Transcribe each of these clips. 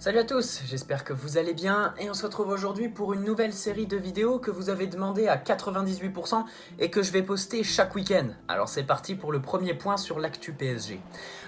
Salut à tous, j'espère que vous allez bien et on se retrouve aujourd'hui pour une nouvelle série de vidéos que vous avez demandé à 98% et que je vais poster chaque week-end. Alors c'est parti pour le premier point sur l'actu PSG.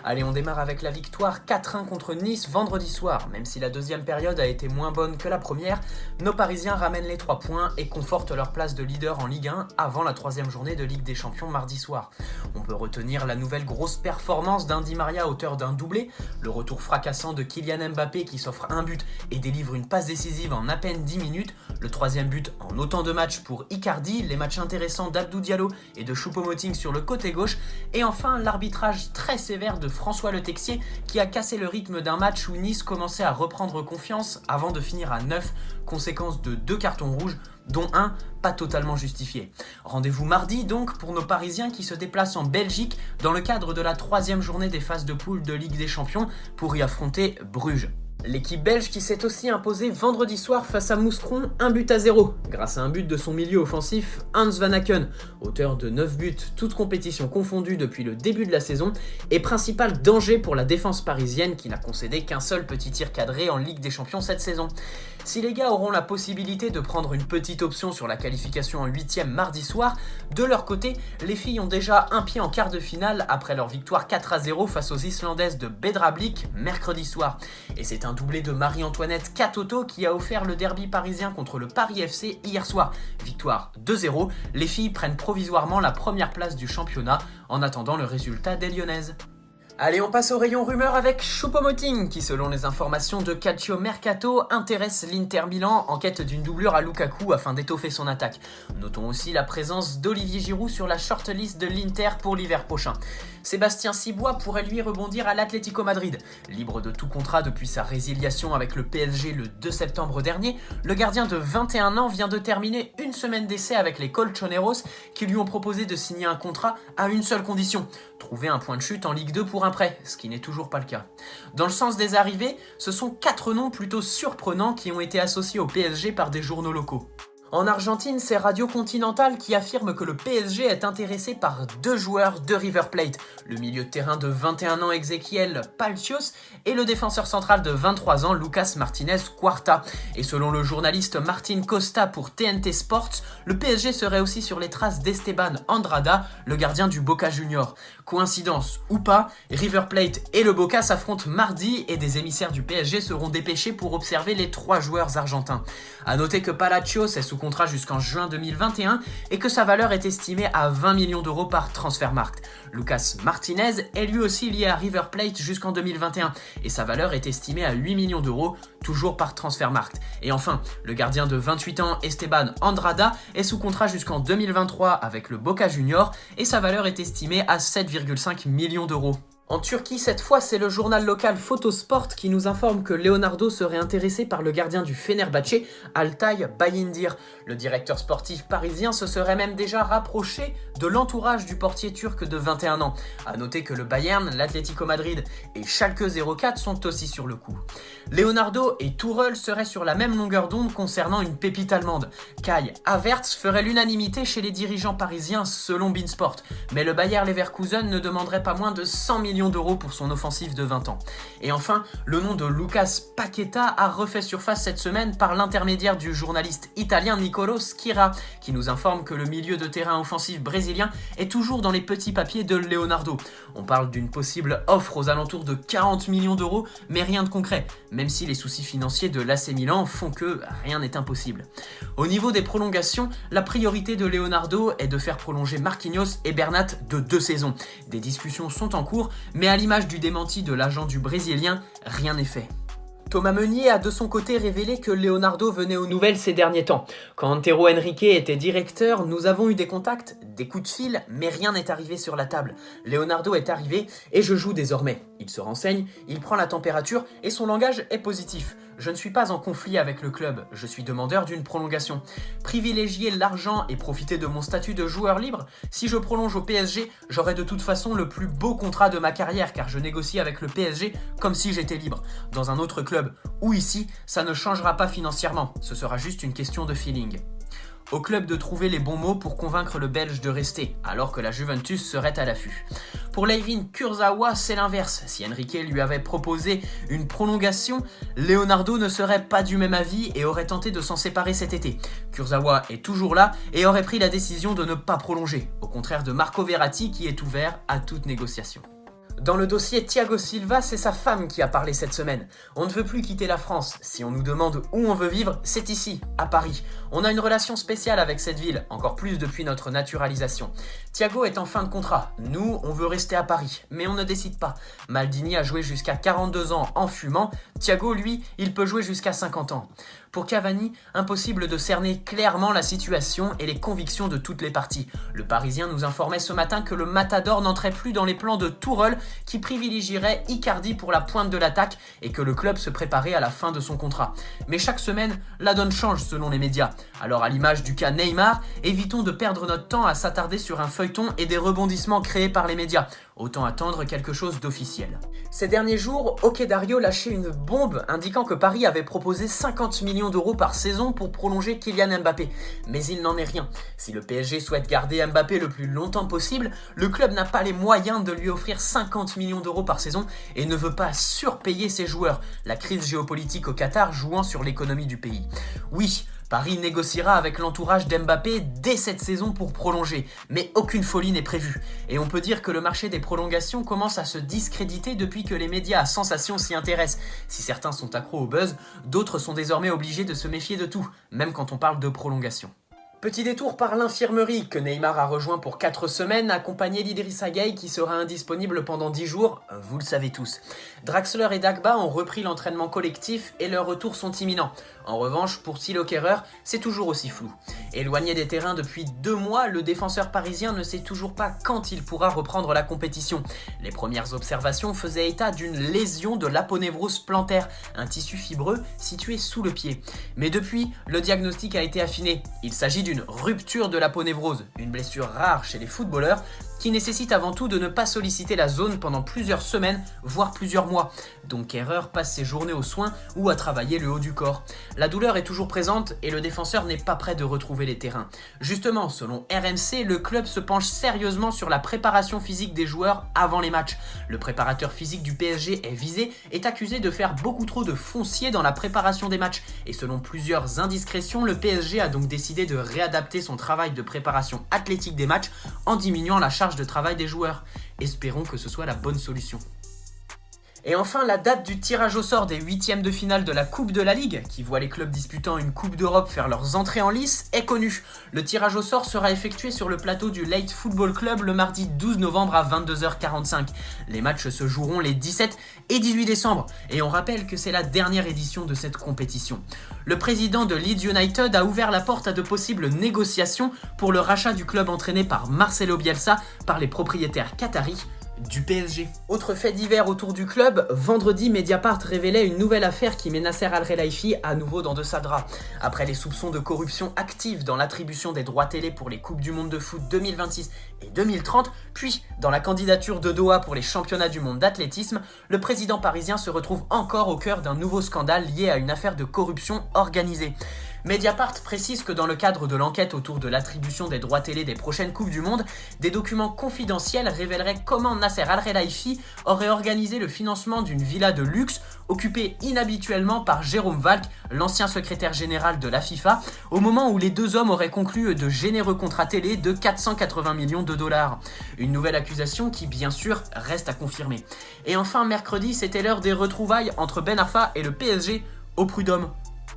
Allez, on démarre avec la victoire 4-1 contre Nice vendredi soir. Même si la deuxième période a été moins bonne que la première, nos Parisiens ramènent les 3 points et confortent leur place de leader en Ligue 1 avant la troisième journée de Ligue des Champions mardi soir. On peut retenir la nouvelle grosse performance d'un Di Maria auteur d'un doublé, le retour fracassant de Kylian Mbappé qui s'offre un but et délivre une passe décisive en à peine 10 minutes, le troisième but en autant de matchs pour Icardi, les matchs intéressants d'Abdou Diallo et de Choupo-Moting sur le côté gauche, et enfin l'arbitrage très sévère de François Le Texier qui a cassé le rythme d'un match où Nice commençait à reprendre confiance avant de finir à 9, conséquence de 2 cartons rouges, dont un pas totalement justifié. Rendez-vous mardi donc pour nos Parisiens qui se déplacent en Belgique dans le cadre de la troisième journée des phases de poule de Ligue des Champions pour y affronter Bruges. L'équipe belge qui s'est aussi imposée vendredi soir face à Mouscron 1-0 grâce à un but de son milieu offensif Hans Van Aken, auteur de 9 buts toutes compétitions confondues depuis le début de la saison et principal danger pour la défense parisienne qui n'a concédé qu'un seul petit tir cadré en Ligue des Champions cette saison. Si les gars auront la possibilité de prendre une petite option sur la qualification en 8ème mardi soir, de leur côté, les filles ont déjà un pied en quart de finale après leur victoire 4-0 face aux Islandaises de Bedrablik mercredi soir. Et c'est un doublé de Marie-Antoinette Katoto qui a offert le derby parisien contre le Paris FC hier soir. Victoire 2-0, les filles prennent provisoirement la première place du championnat en attendant le résultat des Lyonnaises. Allez, on passe au rayon rumeur avec Choupo-Moting qui, selon les informations de Calcio Mercato, intéresse l'Inter Milan en quête d'une doublure à Lukaku afin d'étoffer son attaque. Notons aussi la présence d'Olivier Giroud sur la shortlist de l'Inter pour l'hiver prochain. Sébastien Cibois pourrait lui rebondir à l'Atlético Madrid. Libre de tout contrat depuis sa résiliation avec le PSG le 2 septembre dernier, le gardien de 21 ans vient de terminer une semaine d'essai avec les Colchoneros qui lui ont proposé de signer un contrat à une seule condition: trouver un point de chute en Ligue 2 pour un prêt, ce qui n'est toujours pas le cas. Dans le sens des arrivées, ce sont 4 noms plutôt surprenants qui ont été associés au PSG par des journaux locaux. En Argentine, c'est Radio Continental qui affirme que le PSG est intéressé par 2 joueurs de River Plate, le milieu de terrain de 21 ans Ezequiel Palcios et le défenseur central de 23 ans Lucas Martinez Cuarta. Et selon le journaliste Martin Costa pour TNT Sports, le PSG serait aussi sur les traces d'Esteban Andrada, le gardien du Boca Juniors. Coïncidence ou pas, River Plate et le Boca s'affrontent mardi et des émissaires du PSG seront dépêchés pour observer les 3 joueurs argentins. A noter que Palacios est sous contrat jusqu'en juin 2021 et que sa valeur est estimée à 20 millions d'euros par Transfermarkt. Lucas Martinez est lui aussi lié à River Plate jusqu'en 2021 et sa valeur est estimée à 8 millions d'euros, toujours par Transfermarkt. Et enfin, le gardien de 28 ans Esteban Andrada est sous contrat jusqu'en 2023 avec le Boca Juniors et sa valeur est estimée à 7,5 millions d'euros. En Turquie, cette fois, c'est le journal local Photosport qui nous informe que Leonardo serait intéressé par le gardien du Fenerbahçe, Altay Bayindir. Le directeur sportif parisien se serait même déjà rapproché de l'entourage du portier turc de 21 ans. A noter que le Bayern, l'Atlético Madrid et Schalke 04 sont aussi sur le coup. Leonardo et Tourelle seraient sur la même longueur d'onde concernant une pépite allemande. Kai Havertz ferait l'unanimité chez les dirigeants parisiens selon Beansport, mais le Bayer Leverkusen ne demanderait pas moins de 100 millions d'euros pour son offensive de 20 ans. Et enfin, le nom de Lucas Paqueta a refait surface cette semaine par l'intermédiaire du journaliste italien Nicolo Schira, qui nous informe que le milieu de terrain offensif brésilien est toujours dans les petits papiers de Leonardo. On parle d'une possible offre aux alentours de 40 millions d'euros, mais rien de concret, même si les soucis financiers de l'AC Milan font que rien n'est impossible. Au niveau des prolongations, la priorité de Leonardo est de faire prolonger Marquinhos et Bernat de 2 saisons. Des discussions sont en cours, mais à l'image du démenti de l'agent du Brésilien, rien n'est fait. Thomas Meunier a de son côté révélé que Leonardo venait aux nouvelles ces derniers temps. Quand Antero Henrique était directeur, nous avons eu des contacts, des coups de fil, mais rien n'est arrivé sur la table. Leonardo est arrivé et je joue désormais. Il se renseigne, il prend la température et son langage est positif. Je ne suis pas en conflit avec le club, je suis demandeur d'une prolongation. Privilégier l'argent et profiter de mon statut de joueur libre? Si je prolonge au PSG, j'aurai de toute façon le plus beau contrat de ma carrière car je négocie avec le PSG comme si j'étais libre. Dans un autre club ou ici, ça ne changera pas financièrement, ce sera juste une question de feeling. au club de trouver les bons mots pour convaincre le Belge de rester, alors que la Juventus serait à l'affût. Pour Layvin Kurzawa, c'est l'inverse. Si Enrique lui avait proposé une prolongation, Leonardo ne serait pas du même avis et aurait tenté de s'en séparer cet été. Kurzawa est toujours là et aurait pris la décision de ne pas prolonger, au contraire de Marco Verratti qui est ouvert à toute négociation. Dans le dossier Thiago Silva, c'est sa femme qui a parlé cette semaine. On ne veut plus quitter la France. Si on nous demande où on veut vivre, c'est ici, à Paris. On a une relation spéciale avec cette ville, encore plus depuis notre naturalisation. Thiago est en fin de contrat. Nous, on veut rester à Paris, mais on ne décide pas. Maldini a joué jusqu'à 42 ans en fumant. Thiago, lui, il peut jouer jusqu'à 50 ans. Pour Cavani, impossible de cerner clairement la situation et les convictions de toutes les parties. Le Parisien nous informait ce matin que le Matador n'entrait plus dans les plans de Tourelle qui privilégierait Icardi pour la pointe de l'attaque et que le club se préparait à la fin de son contrat. Mais chaque semaine, la donne change selon les médias. Alors à l'image du cas Neymar, évitons de perdre notre temps à s'attarder sur un feuilleton et des rebondissements créés par les médias. Autant attendre quelque chose d'officiel. Ces derniers jours, Dario lâchait une bombe indiquant que Paris avait proposé 50 millions d'euros par saison pour prolonger Kylian Mbappé. Mais il n'en est rien. Si le PSG souhaite garder Mbappé le plus longtemps possible, le club n'a pas les moyens de lui offrir 50 millions d'euros par saison et ne veut pas surpayer ses joueurs, la crise géopolitique au Qatar jouant sur l'économie du pays. Oui, Paris négociera avec l'entourage d'Mbappé dès cette saison pour prolonger, mais aucune folie n'est prévue. Et on peut dire que le marché des prolongations commence à se discréditer depuis que les médias à sensation s'y intéressent. Si certains sont accros au buzz, d'autres sont désormais obligés de se méfier de tout, même quand on parle de prolongation. Petit détour par l'infirmerie que Neymar a rejoint pour 4 semaines, accompagné d'Idrissa Gueye qui sera indisponible pendant 10 jours, vous le savez tous. Draxler et Dagba ont repris l'entraînement collectif et leurs retours sont imminents. En revanche, pour Thilo Kehrer, c'est toujours aussi flou. Éloigné des terrains depuis 2 mois, le défenseur parisien ne sait toujours pas quand il pourra reprendre la compétition. Les premières observations faisaient état d'une lésion de l'aponévrose plantaire, un tissu fibreux situé sous le pied. Mais depuis, le diagnostic a été affiné. Il s'agit d'une rupture de l'aponévrose, une blessure rare chez les footballeurs qui nécessite avant tout de ne pas solliciter la zone pendant plusieurs semaines, voire plusieurs mois. Donc Kehrer passe ses journées aux soins ou à travailler le haut du corps. La douleur est toujours présente et le défenseur n'est pas prêt de retrouver les terrains. Justement, selon RMC, le club se penche sérieusement sur la préparation physique des joueurs avant les matchs. Le préparateur physique du PSG est visé, est accusé de faire beaucoup trop de foncier dans la préparation des matchs. Et selon plusieurs indiscrétions, le PSG a donc décidé de réadapter son travail de préparation athlétique des matchs en diminuant la charge de travail des joueurs. Espérons que ce soit la bonne solution. Et enfin, la date du tirage au sort des 8e de finale de la Coupe de la Ligue, qui voit les clubs disputant une Coupe d'Europe faire leurs entrées en lice, est connue. Le tirage au sort sera effectué sur le plateau du Late Football Club le mardi 12 novembre à 22h45. Les matchs se joueront les 17 et 18 décembre, et on rappelle que c'est la dernière édition de cette compétition. Le président de Leeds United a ouvert la porte à de possibles négociations pour le rachat du club entraîné par Marcelo Bielsa par les propriétaires qataris du PSG. Autre fait divers autour du club, vendredi Mediapart révélait une nouvelle affaire qui met Nasser Al-Khelaifi à nouveau dans de sa drap. Après les soupçons de corruption active dans l'attribution des droits télé pour les Coupes du Monde de foot 2026 et 2030, puis dans la candidature de Doha pour les championnats du monde d'athlétisme, le président parisien se retrouve encore au cœur d'un nouveau scandale lié à une affaire de corruption organisée. Mediapart précise que dans le cadre de l'enquête autour de l'attribution des droits télé des prochaines Coupes du Monde, des documents confidentiels révéleraient comment Nasser Al-Khelaifi aurait organisé le financement d'une villa de luxe occupée inhabituellement par Jérôme Valk, l'ancien secrétaire général de la FIFA, au moment où les deux hommes auraient conclu de généreux contrats télé de 480 millions de dollars. Une nouvelle accusation qui, bien sûr, reste à confirmer. Et enfin, mercredi, c'était l'heure des retrouvailles entre Ben Arfa et le PSG au Prud'homme.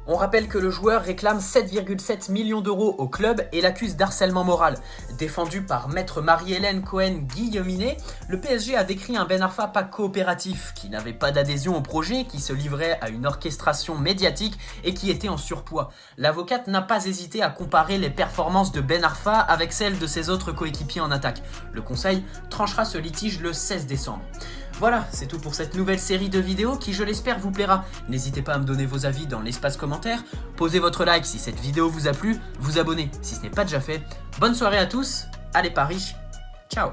On rappelle que le joueur réclame 7,7 millions d'euros au club et l'accuse d'harcèlement moral. Défendu par maître Marie-Hélène Cohen-Guilleminet, le PSG a décrit un Ben Arfa pas coopératif, qui n'avait pas d'adhésion au projet, qui se livrait à une orchestration médiatique et qui était en surpoids. L'avocate n'a pas hésité à comparer les performances de Ben Arfa avec celles de ses autres coéquipiers en attaque. Le conseil tranchera ce litige le 16 décembre. Voilà, c'est tout pour cette nouvelle série de vidéos qui, je l'espère, vous plaira. N'hésitez pas à me donner vos avis dans l'espace commentaire, posez votre like si cette vidéo vous a plu, vous abonner si ce n'est pas déjà fait. Bonne soirée à tous, allez Paris, ciao.